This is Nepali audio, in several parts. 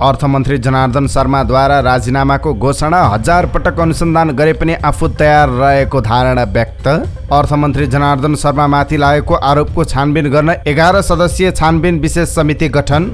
अर्थमन्त्री जनार्दन शर्माद्वारा राजीनामाको घोषणा 1000 पटक अनुसन्धान गरे पनि आफू तयार रहेको धारणा व्यक्त। अर्थमन्त्री जनार्दन शर्मामाथि लागेको आरोपको छानबिन गर्न 11 सदस्यीय छानबिन विशेष समिति गठन।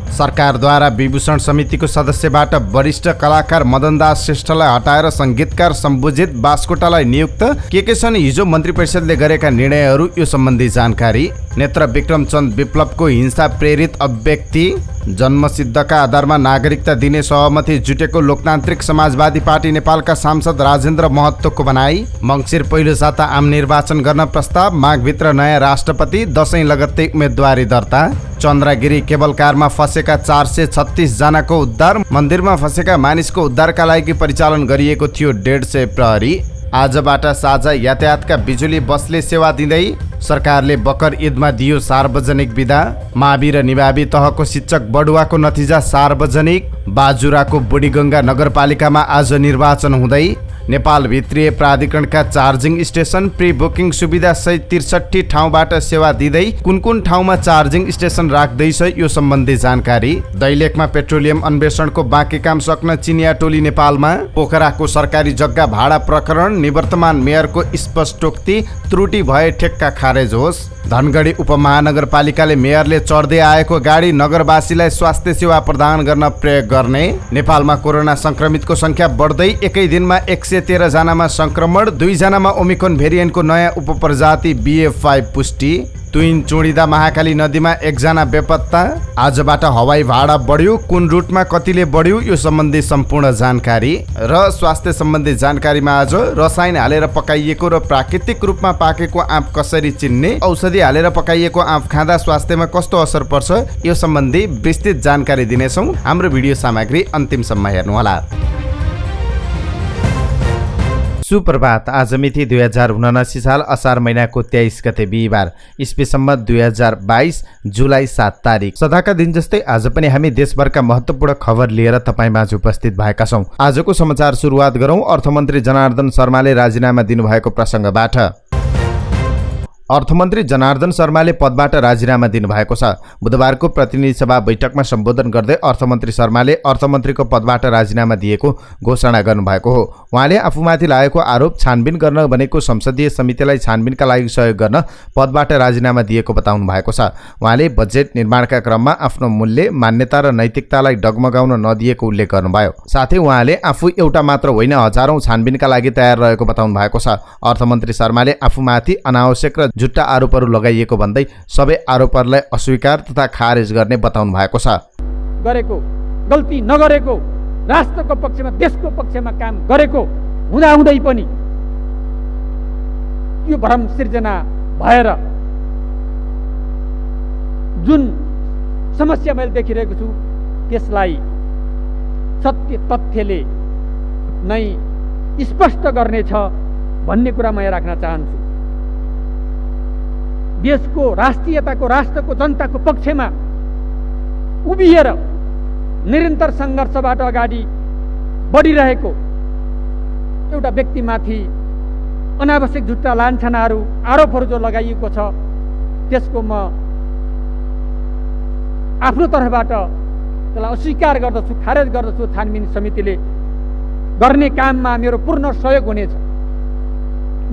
सरकारद्वारा विभूषण समितिको सदस्यबाट वरिष्ठ कलाकार मदनदास श्रेष्ठलाई हटाएर सङ्गीतकार सम्बुजित बास्कोटालाई नियुक्त। के छन् हिजो मन्त्री परिषदले गरेका निर्णयहरू, यो सम्बन्धी जानकारी। नेत्र विक्रमचन्द विप्लवको हिंसा प्रेरित अभिव्यक्ति। जन्मसिद्धका आधारमा नागरिकता दिने सहमति जुटेको लोकतान्त्रिक समाजवादी पार्टी नेपालका सांसद राजेन्द्र महतोको भनाई। मङ्सिर पहिलो साता आम निर्वाचन गर्न प्रस्ताव। माघभित्र नयाँ राष्ट्रपति, दशैं लगत्तै उम्मेदवारी दर्ता। चन्द्रगिरी केबल कारमा फँसेका 436 जनाको उद्धार। मन्दिरमा फँसेका मानिसको उद्धारका लागि परिचालन गरिएको थियो 150 प्रहरी। आजबाट साझा यातायातका बिजुली बसले सेवा दिँदै। सरकारले बकर ईदमा दियो सार्वजनिक बिदा। मावि र निमावि तहको शिक्षक बढुवाको नतिजा सार्वजनिक। बाजुराको बुढीगङ्गा नगरपालिकामा आज निर्वाचन हुँदै। नेपाल भित्रीय प्राधिकरणका चार्जिङ स्टेसन प्री बुकिङ सुविधा सहित 63 ठाउँबाट सेवा दिँदै। कुन कुन ठाउँमा चार्जिङ स्टेसन राख्दैछ, यो सम्बन्धी जानकारी। दैलेखमा पेट्रोलियम अन्वेषणको बाँकी काम सक्न चिनिया टोली नेपालमा। पोखराको सरकारी जग्गा भाडा प्रकरण, निवर्तमान मेयरको स्पष्टोक्ति, त्रुटि भए ठेक्का खारेज होस्। धनगढी उपमहानगरपालिकाले मेयरले चढ्दै आएको गाडी नगरवासीलाई स्वास्थ्य सेवा प्रदान गर्न प्रयोग गर्ने। नेपालमा कोरोना संक्रमितको संख्या बढ्दै, एकै दिनमा 113 जनामा संक्रमण। 2 जनामा ओमिक्रोन भेरिएन्टको नयाँ उपप्रजाति BA.5 पुष्टि। तुइन चुडिदा महाकाली नदीमा 1 जना बेपत्ता। आजबाट हवाई भाडा बढ्यो, कुन रुटमा कतिले बढ्यो, यो सम्बन्धी सम्पूर्ण जानकारी। र स्वास्थ्य सम्बन्धी जानकारीमा आज रसायन हालेर पकाइएको र प्राकृतिक रूपमा पाकेको आँप कसरी चिन्ने, औषधि हालेर पकाइएको आँप खाँदा स्वास्थ्यमा कस्तो असर पर्छ, यो सम्बन्धी विस्तृत जानकारी दिनेछौँ। हाम्रो भिडियो सामग्री अन्तिमसम्म हेर्नुहोला। सुप्रभात। आज मिति 2079 साल असार महिनाको 23 गते बिहिबार, इस्वी सम्मत 2022 जुलाई 7 तारिक। सदाका दिन जस्तै आज पनि हामी देशभरका महत्त्वपूर्ण खबर लिएर तपाईमाझ उपस्थित भएका छौं। आजको समाचार सुरुवात गरौं अर्थमन्त्री जनार्दन शर्माले राजीनामा दिनुभएको प्रसङ्गबाट। अर्थमन्त्री जनार्दन शर्माले पदबाट राजीनामा दिनुभएको छ। बुधबारको प्रतिनिधि सभा बैठकमा सम्बोधन गर्दै अर्थमन्त्री शर्माले अर्थमन्त्रीको पदबाट राजीनामा दिएको घोषणा गर्नुभएको हो। उहाँले आफूमाथि लागेको आरोप छानबिन गर्न बनेको संसदीय समितिलाई छानबिनका लागि सहयोग गर्न पदबाट राजीनामा दिएको बताउनु भएको छ। उहाँले बजेट निर्माणका क्रममा आफ्नो मूल्य, मान्यता र नैतिकतालाई डगमगाउन नदिएको उल्लेख गर्नुभयो। साथै उहाँले आफू एउटा मात्र होइन, हजारौं छानबिनका लागि तयार रहेको बताउनु भएको छ। अर्थमन्त्री शर्माले आफूमाथि अनावश्यक र झुट्टा आरोपहरू लगाइएको भन्दै सबै आरोपहरूलाई अस्वीकार तथा खारेज गर्ने बताउनु भएको छ। गरेको गल्ती नगरेको, राष्ट्रको पक्षमा, देशको पक्षमा काम गरेको हुँदाहुँदै पनि यो भ्रम सिर्जना भएर जुन समस्या मैले देखिरहेको छु, त्यसलाई सत्य तथ्यले नै स्पष्ट गर्नेछ भन्ने कुरा म यहाँ राख्न चाहन्छु। देशको राष्ट्रियताको, राष्ट्रको, जनताको पक्षमा उभिएर निरन्तर सङ्घर्षबाट अगाडि बढिरहेको एउटा व्यक्तिमाथि अनावश्यक झुट्टा लान्छनाहरू, आरोपहरू जो लगाइएको छ, त्यसको म आफ्नो तर्फबाट त्यसलाई अस्वीकार गर्दछु, खारेज गर्दछु। छानबिन समितिले गर्ने काममा मेरो पूर्ण सहयोग हुनेछ,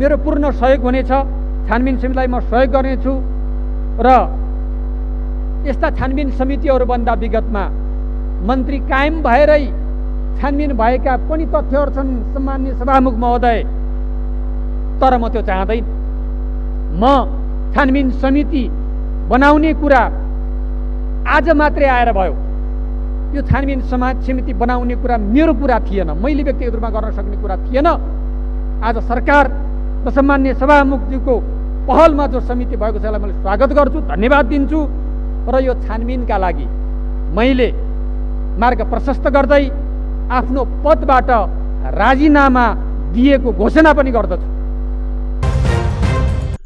मेरो पूर्ण सहयोग हुनेछ। छानबिन समितिलाई म सहयोग गर्नेछु र यस्ता छानबिन समितिहरूभन्दा विगतमा मन्त्री कायम भएरै छानबिन भएका पनि तथ्यहरू छन् सम्माननीय सभामुख महोदय, तर म त्यो चाहँदैन। म छानबिन समिति बनाउने कुरा आज मात्रै आएर भयो। यो छानबिन समिति बनाउने कुरा मेरो कुरा थिएन, मैले व्यक्तिगत रूपमा गर्न सक्ने कुरा थिएन। आज सरकार र सम्माननीय सभामुखज्यूको पहलमा जो समिति भएको छ यसलाई मैले स्वागत गर्छु, धन्यवाद दिन्छु र यो छानबिनका लागि मैले मार्ग प्रशस्त गर्दै आफ्नो पदबाट राजीनामा दिएको घोषणा पनि गर्दछु।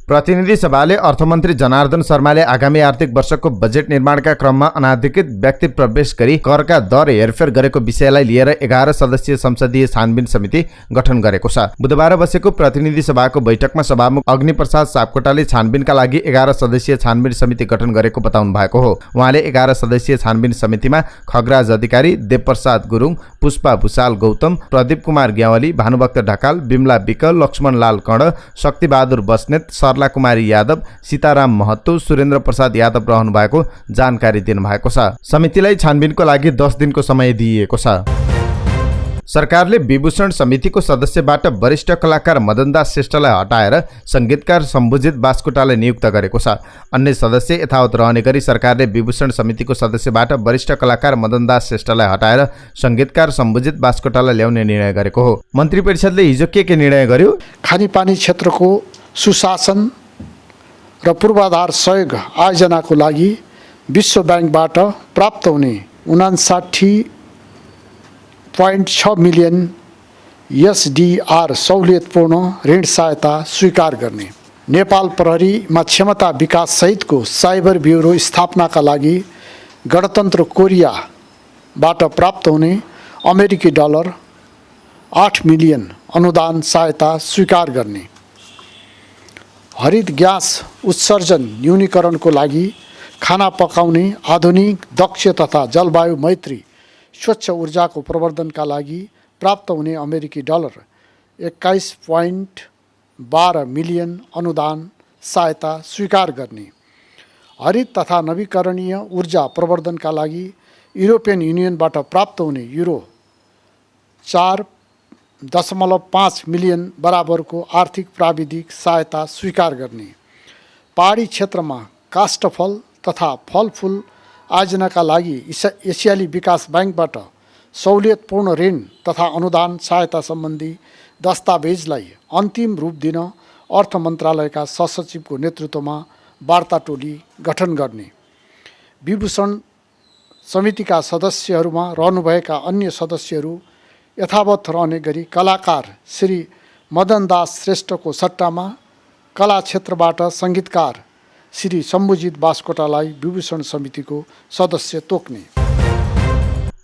प्रतिनिधि सभाले अर्थमन्त्री जनार्दन शर्माले आगामी आर्थिक वर्षको बजेट निर्माणका क्रममा अनाधिकृत व्यक्ति प्रवेश गरी करका दर हेरफेर गरेको विषयलाई लिएर 11 सदस्यीय संसदीय छानबिन समिति गठन गरेको छ। बुधबार बसेको प्रतिनिधि सभाको बैठकमा सभामुख अग्निप्रसाद सापकोटाले छानबिनका लागि 11 सदस्यीय छानबिन समिति गठन गरेको बताउनु भएको हो। उहाँले 11 सदस्यीय छानबिन समितिमा खगराज अधिकारी, देवप्रसाद गुरुङ, पुष्पा भुषाल गौतम, प्रदीप कुमार ग्यावाली, भानुभक्त ढकाल, बिमला विकल, लक्ष्मणलाल कर्ण, शक्तिबहादुर बस्नेत, सरला कुमारी यादव, सीताराम महतो, सुरेन्द्र प्रसाद यादव रहनु भएको जानकारी दिनुभएको छ। समितिलाई छानबिनको लागि 10 दिनको समय दिइएको छ। सरकारले विभूषण समितिको सदस्यबाट वरिष्ठ कलाकार मदनदास श्रेष्ठलाई हटाएर संगीतकार सम्बुजित बास्कोटालाई नियुक्त गरेको छ। अन्य सदस्य यथावत रहने गरी सरकारले विभूषण समितिको सदस्यबाट वरिष्ठ कलाकार मदनदास श्रेष्ठलाई हटाएर संगीतकार सम्बुजित बास्कोटालाई ल्याउने निर्णय गरेको हो। मन्त्री परिषदले हिजो के निर्णय गर्यो? खानेपानी क्षेत्रको सुशासन र पूर्वाधार सहयोग आयोजनाको लागि विश्व ब्याङ्कबाट प्राप्त हुने 59.6 मिलियन एसडीआर सहुलियतपूर्ण ऋण सहायता स्वीकार गर्ने, नेपाल प्रहरीमा क्षमता विकास सहितको साइबर ब्युरो स्थापनाका लागि गणतन्त्र कोरियाबाट प्राप्त हुने अमेरिकी डलर 8 मिलियन अनुदान सहायता स्वीकार गर्ने, हरित ग्यास उत्सर्जन न्यूनीकरणको लागि खाना पकाउने आधुनिक, दक्ष तथा जलवायु मैत्री स्वच्छ ऊर्जाको प्रवर्धनका लागि प्राप्त हुने अमेरिकी डलर 21.12 मिलियन अनुदान सहायता स्वीकार गर्ने, हरित तथा नवीकरणीय ऊर्जा प्रवर्धनका लागि युरोपियन युनियनबाट प्राप्त हुने युरो 4.5 मिलियन बराबरको आर्थिक प्राविधिक सहायता स्वीकार गर्ने, पहाडी क्षेत्रमा काष्ठफल तथा फलफुल आयोजनाका लागि एसियाली विकास ब्याङ्कबाट सहुलियतपूर्ण ऋण तथा अनुदान सहायता सम्बन्धी दस्तावेजलाई अन्तिम रूप दिन अर्थ मन्त्रालयका सहसचिवको नेतृत्वमा वार्ता टोली गठन गर्ने, विभूषण समितिका सदस्यहरूमा रहनुभएका अन्य सदस्यहरू यथावत रहने गरी कलाकार श्री मदनदास श्रेष्ठको सट्टामा कला क्षेत्रबाट सङ्गीतकार श्री सम्बुजित बास्कोटालाई विभूषण समितिको सदस्य तोक्ने।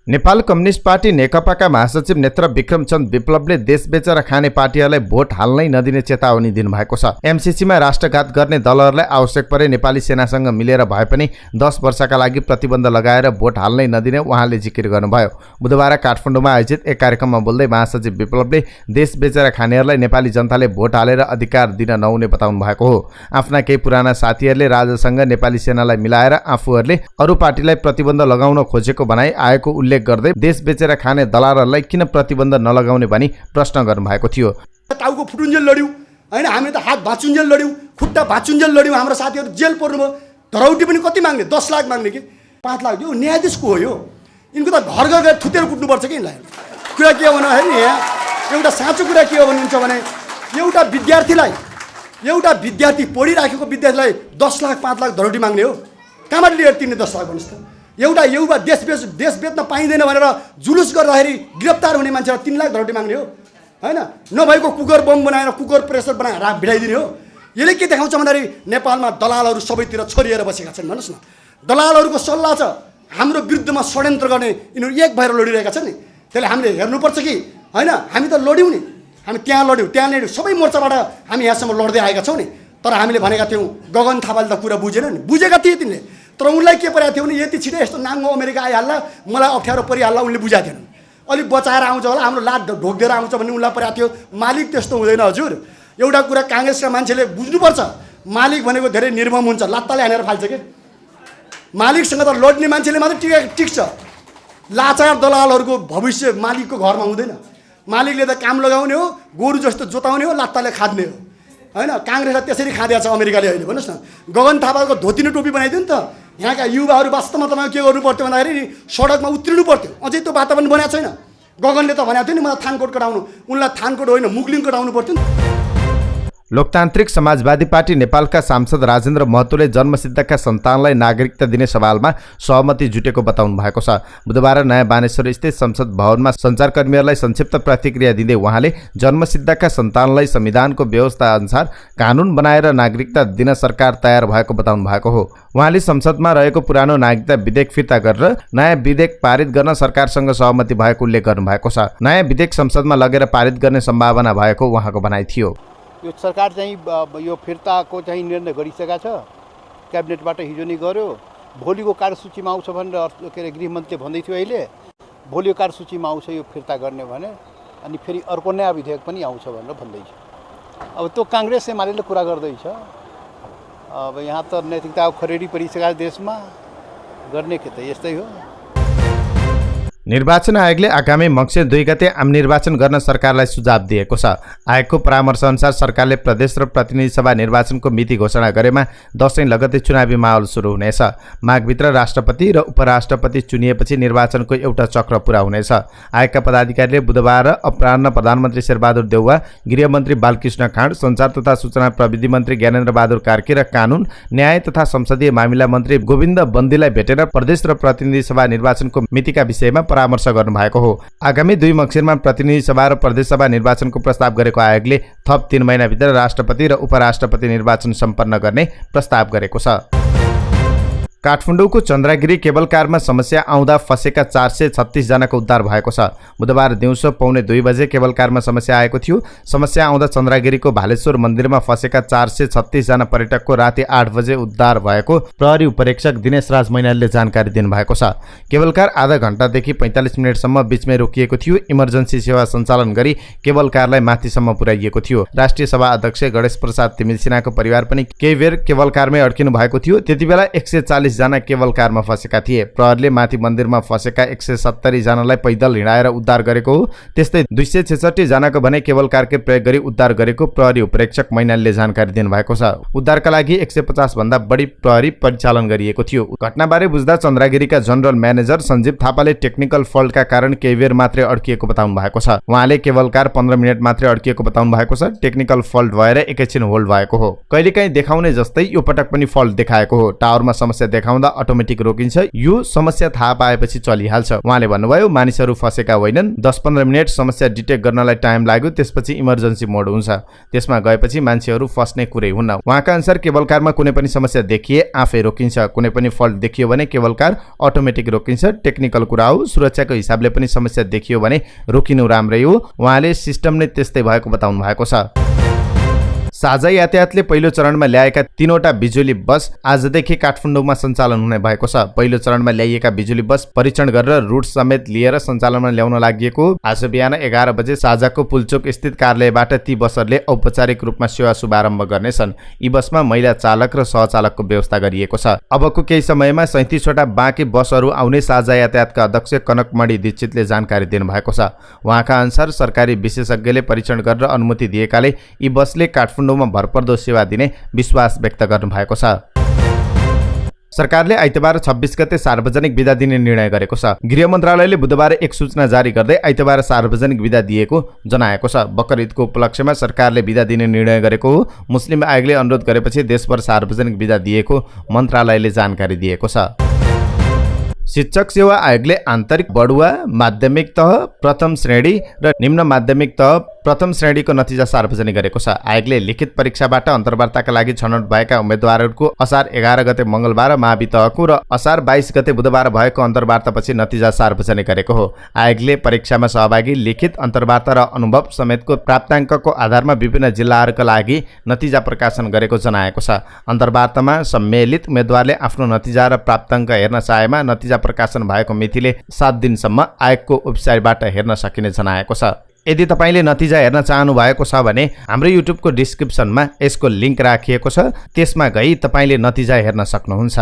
नेपाल कम्युनिस्ट पार्टी नेकपाका महासचिव नेत्र विक्रमचन्द विप्लवले देश बेचेर खाने पार्टीहरूलाई भोट हाल्नै नदिने चेतावनी दिनुभएको छ। एमसिसीमा राष्ट्रघात गर्ने दलहरूलाई आवश्यक परे नेपाली सेनासँग मिलेर भए पनि 10 वर्षका लागि प्रतिबन्ध लगाएर भोट हाल्नै नदिने उहाँले जिकिर गर्नुभयो। बुधबार काठमाडौँमा आयोजित एक कार्यक्रममा बोल्दै महासचिव विप्लवले देश बेचेर खानेहरूलाई नेपाली जनताले भोट हालेर अधिकार दिन नहुने बताउनु भएको हो। आफ्ना केही पुराना साथीहरूले राजासँग नेपाली सेनालाई मिलाएर आफूहरूले अरू पार्टीलाई प्रतिबन्ध लगाउन खोजेको भनाई आएको उल्लेख गर्दै देश बेचेर खाने दलालहरूलाई किन प्रतिबन्ध नलगाउने भनी प्रश्न गर्नुभएको थियो। टाउको फुटुन्जेल लड्यौँ होइन, हामीले त हात भाँचुन्जेल लड्यौँ, खुट्टा भाँचुन्जेल लड्यौँ, हाम्रो साथीहरू जेल पर्नुभयो। धरौटी पनि कति माग्ने? 10 लाख माग्ने कि 5 लाख? यो न्यायाधीश को हो? यो यिनको त घर घर गएर थुतेर कुट्नुपर्छ कि यिनलाई। कुरा के हो भने होइन, यहाँ एउटा साँचो कुरा के हो भन्नुहुन्छ भने एउटा विद्यार्थी पढिराखेको विद्यार्थीलाई 10 लाख 5 लाख धरौटी माग्ने हो? कहाँबाट लिएर तिर्ने 10 लाख भन्नुहोस् त? एउटा युवा देश बेच्न पाइँदैन भनेर जुलुस गर्दाखेरि गिरफ्तार हुने मान्छेलाई 3 लाख धरौटी माग्ने हो होइन? नभएको कुकर बम बनाएर कुकर प्रेसर बनाएर रात भिडाइदिने हो? यसले के देखाउँछ भन्दाखेरि नेपालमा दलालहरू सबैतिर छरिएर बसेका छन्। भन्नुहोस् न, दलालहरूको सल्लाह छ हाम्रो विरुद्धमा षड्यन्त्र गर्ने, यिनीहरू एक भएर लडिरहेका छन् नि। त्यसले हामीले हेर्नुपर्छ कि होइन? हामी त लड्यौँ नि, हामी त्यहाँ लड्यौँ, सबै मोर्चाबाट हामी यहाँसम्म लड्दै आएका छौँ नि। तर हामीले भनेका थियौँ गगन थापाले त कुरा बुझेन नि, बुझेका थिए तिनले। तर उनलाई के परेको थियो भने यति छिटो यस्तो नाङ्गो अमेरिका आइहाल्ला, मलाई अप्ठ्यारो परिहाल्ला, उनले बुझाएको थिएन। अलिक बचाएर आउँछ होला, हाम्रो लात ढोकिदिएर आउँछ भन्ने उनलाई परेको थियो। मालिक त्यस्तो हुँदैन हजुर। एउटा कुरा काङ्ग्रेसका मान्छेले बुझ्नुपर्छ, मालिक भनेको धेरै निर्मम हुन्छ, लात्ताले हानेर फाल्छ के। मालिकसँग त लड्ने मान्छेले मात्रै टिक्छ। लाचार दलालहरूको भविष्य मालिकको घरमा हुँदैन। मालिकले त काम लगाउने हो, गोरु जस्तो जोताउने हो, लात्ताले खाद्ने हो होइन? काङ्ग्रेसलाई त्यसरी खाँदैछ अमेरिकाले अहिले। भन्नुहोस् न, गगन थापाको धोती र टोपी बनाइदियो नि त। यहाँका युवाहरू वास्तवमा तपाईँ के गर्नु पर्थ्यो भन्दाखेरि सडकमा उत्रिनु पर्थ्यो। अझै त्यो वातावरण बनाएको छैन। गगनले त भनेको थियो नि मलाई थानकोट कटाउनु, उनलाई थानकोट होइन मुगलिङ कटाउनु पर्थ्यो नि। लोकतान्त्रिक समाजवादी पार्टी नेपालका सांसद राजेन्द्र महतोले जन्मसिद्धका सन्तानलाई नागरिकता दिने सवालमा सहमति जुटेको बताउनु भएको छ। बुधबार नयाँ बानेश्वर स्थित संसद भवनमा सञ्चारकर्मीहरूलाई संक्षिप्त प्रतिक्रिया दिँदै उहाँले जन्मसिद्धका सन्तानलाई संविधानको व्यवस्था अनुसार कानुन बनाएर नागरिकता दिन सरकार तयार भएको बताउनु भएको हो। उहाँले संसदमा रहेको पुरानो नागरिकता विधेयक फिर्ता गरेर नयाँ विधेयक पारित गर्न सरकारसँग सहमति भएको उल्लेख गर्नुभएको छ। नयाँ विधेयक संसदमा लगेर पारित गर्ने सम्भावना भएको उहाँको भनाइ थियो। यो सरकार चाहिँ यो फिर्ताको चाहिँ निर्णय गरिसकेका छ, क्याबिनेटबाट हिजो नै गर्यो। भोलिको कार्यसूचीमा आउँछ भनेर के अरे गृहमन्त्रीले भन्दै थियो। अहिले भोलिको कार्यसूचीमा आउँछ यो फिर्ता गर्ने भने, अनि फेरि अर्को नयाँ विधेयक पनि आउँछ भनेर भन्दैछ। अब त्यो काङ्ग्रेस एमाले कुरा गर्दैछ। अब यहाँ त नैतिकताको खरेडी परिसकेका देशमा गर्ने के त यस्तै हो। निर्वाचन आयोगले आगामी मङ्सिर 2 गते आम निर्वाचन गर्न सरकारलाई सुझाव दिएको छ। आयोगको परामर्शअनुसार सरकारले प्रदेश र प्रतिनिधि सभा निर्वाचनको मिति घोषणा गरेमा दशैं लगत्तै चुनावी माहौल सुरु हुनेछ। माघभित्र राष्ट्रपति र उपराष्ट्रपति चुनिएपछि निर्वाचनको एउटा चक्र पुरा हुनेछ। आयोगका पदाधिकारीले बुधबार अपराह्न प्रधानमन्त्री शेरबहादुर देउवा, गृहमन्त्री बालकृष्ण खाँड, सञ्चार तथा सूचना प्रविधि मन्त्री ज्ञानेन्द्र बहादुर कार्की र कानुन, न्याय तथा संसदीय मामिला मन्त्री गोविन्द बन्दीलाई भेटेर प्रदेश र प्रतिनिधि सभा निर्वाचनको मितिका विषयमा परामर्श गर्नुभएको हो। आगामी 2 मङ्सिरमा प्रतिनिधि सभा र प्रदेश सभा निर्वाचनको प्रस्ताव गरेको आयोगले थप 3 महिनाभित्र राष्ट्रपति र उपराष्ट्रपति निर्वाचन सम्पन्न गर्ने प्रस्ताव गरेको छ। काठमाडौँको चन्द्रागिरी केबल कारमा समस्या आउँदा फसेका 436 जनाको उद्धार भएको छ। बुधबार दिउँसो 1:45 बजे केबल कारमा समस्या आएको थियो। समस्या आउँदा चन्द्रागिरीको भालेश्वर मन्दिरमा फसेका 436 जना पर्यटकको राति 8 बजे उद्धार भएको प्रहरी उपरीक्षक दिनेश राज मैनालीले जानकारी दिनुभएको छ। केबल कार आधा घण्टादेखि 45 मिनटसम्म बीचमै रोकिएको थियो। इमर्जेन्सी सेवा सञ्चालन गरी केबल कारलाई माथिसम्म पुर्याइएको थियो। राष्ट्रिय सभा अध्यक्ष गणेश प्रसाद तिमिल सिन्हाको परिवार पनि केही बेर केबल कारमै अड्किनु भएको थियो। त्यतिबेला 140 जना केवल कारमा फसेका थिए। प्रहरीले माथि मन्दिरमा फसेका 170 जनालाई पैदल हिँडाएर उद्धार गरेको हो। त्यस्तै 266 जनाको भने केवल कारकै प्रयोग गरी उद्धार गरेको प्रहरी उपरीक्षक मैनालीले जानकारी दिनुभएको छ। उद्धारका लागि 150 भन्दा बढी प्रहरी परिचालन गरिएको थियो। घटनाबारे बुझ्दा चन्द्रागिरीका जनरल म्यानेजर सञ्जीव थापाले टेक्निकल फल्टका कारण केही बेर मात्रै अड्किएको बताउनु भएको छ। उहाँले केवल कार 15 मिनट मात्रै अड्किएको बताउनु भएको छ। टेक्निकल फल्ट भएर एकैछिन होल्ड भएको हो। कहिलेकाहीँ देखाउने जस्तै यो पटक पनि फल्ट देखाएको हो। टावरमा समस्या देखाउँदा अटोमेटिक रोकिन्छ। यो समस्या थाहा पाएपछि चलिहाल्छ। उहाँले भन्नुभयो, मानिसहरू फसेका होइनन्। 10-15 मिनट समस्या डिटेक्ट गर्नलाई टाइम लाग्यो। त्यसपछि इमर्जेन्सी मोड हुन्छ। त्यसमा गएपछि मान्छेहरू फस्ने कुरै हुन्न। उहाँका अनुसार केबल कारमा कुनै पनि समस्या देखिए आफै रोकिन्छ। कुनै पनि फल्ट देखियो भने केबल कार अटोमेटिक रोकिन्छ। टेक्निकल कुरा हो। सुरक्षाको हिसाबले पनि समस्या देखियो भने रोकिनु राम्रै हो। उहाँले सिस्टम नै त्यस्तै भएको बताउनु भएको छ। साझा यातायातले पहिलो चरणमा ल्याएका 3वटा बिजुली बस आजदेखि काठमाडौँमा सञ्चालन हुने भएको छ। पहिलो चरणमा ल्याइएका बिजुली बस परीक्षण गरेर रुट समेत लिएर सञ्चालनमा ल्याउन लागि आज बिहान 11 बजे साझाको पुलचोक स्थित कार्यालयबाट ती बसहरूले औपचारिक रूपमा सेवा शुभारम्भ गर्नेछन्। यी बसमा महिला चालक र सहचालकको व्यवस्था गरिएको छ। अबको केही समयमा 37वटा बाँकी बसहरू आउने साझा यातायातका अध्यक्ष कनकमणि दीक्षितले जानकारी दिनुभएको छ। उहाँका अनुसार सरकारी विशेषज्ञले परीक्षण गरेर अनुमति दिएकाले यी बसले काठमाडौँमा भरपर्दो सेवा दिने विश्वास व्यक्त गर्नुभएको छ। सरकारले आइतबार 26 गते सार्वजनिक बिदा दिने निर्णय गरेको छ। गृह मन्त्रालयले बुधबार एक सूचना जारी गर्दै आइतबार सार्वजनिक बिदा दिएको जनाएको छ। बकर ईदको उपलक्ष्यमा सरकारले बिदा दिने निर्णय गरेको हो। मुस्लिम आयोगले अनुरोध गरेपछि देशभर सार्वजनिक बिदा दिएको मन्त्रालयले जानकारी दिएको छ। शिक्षक सेवा आयोगले आन्तरिक बढुवा माध्यमिक तह प्रथम श्रेणी र निम्न माध्यमिक तह प्रथम श्रेणीको नतिजा सार्वजनिक गरेको छ। आयोगले लिखित परीक्षाबाट अन्तर्वार्ताका लागि छनौट भएका उम्मेदवारहरूको असार 11 गते मङ्गलबार मावि तहको र असार 22 गते बुधबार भएको अन्तर्वार्तापछि नतिजा सार्वजनिक गरेको हो। आयोगले परीक्षामा सहभागी लिखित अन्तर्वार्ता र अनुभव समेतको प्राप्ताङ्कको आधारमा विभिन्न जिल्लाहरूका लागि नतिजा प्रकाशन गरेको जनाएको छ। अन्तर्वार्तामा सम्मेलित उम्मेदवारले आफ्नो नतिजा र प्राप्ताङ्क हेर्न चाहेमा नतिजा प्रकाशन भएको मितिले 7 दिनसम्म आयोगको वेबसाइटबाट हेर्न सकिने जनाएको छ। यदि तपाईले नतिजा हेर्न चाहनु भएको छ भने हाम्रो युट्युबको डिस्क्रिप्सनमा यसको लिङ्क राखिएको छ। त्यसमा गई तपाईले नतिजा हेर्न सक्नुहुन्छ।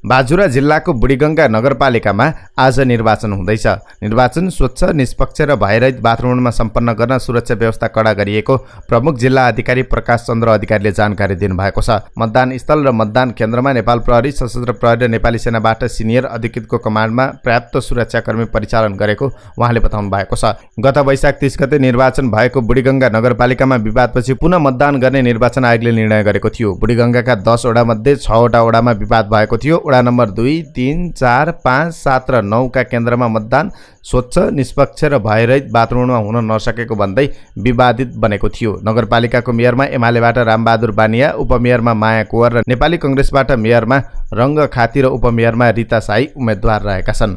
बाजुरा जिल्लाको बुढीगङ्गा नगरपालिकामा आज निर्वाचन हुँदैछ। निर्वाचन स्वच्छ, निष्पक्ष र भयरहित वातावरणमा सम्पन्न गर्न सुरक्षा व्यवस्था कडा गरिएको प्रमुख जिल्ला अधिकारी प्रकाश चन्द्र अधिकारीले जानकारी दिनुभएको छ। मतदान स्थल र मतदान केन्द्रमा नेपाल प्रहरी, सशस्त्र प्रहरी र नेपाली सेनाबाट सिनियर अधिकृतको कमान्डमा पर्याप्त सुरक्षाकर्मी परिचालन गरेको उहाँले बताउनु भएको छ। गत वैशाख 30 गते निर्वाचन भएको बुढीगङ्गा नगरपालिकामा विवादपछि पुनः मतदान गर्ने निर्वाचन आयोगले निर्णय गरेको थियो। बुढीगङ्गाका 10 वडा मध्ये 6 वटा वडामा विवाद भएको थियो। वडा नम्बर 2, 3, 4, 5, 7 र 9 का केन्द्रमा मतदान स्वच्छ, निष्पक्ष र भयरहित वातावरणमा हुन नसकेको भन्दै विवादित बनेको थियो। नगरपालिकाको मेयरमा एमालेबाट रामबहादुर बानिया, उपमेयरमा माया कुँवर र नेपाली कङ्ग्रेसबाट मेयरमा रङ्ग खाती र उपमेयरमा रिता साई उम्मेद्वार रहेका छन्।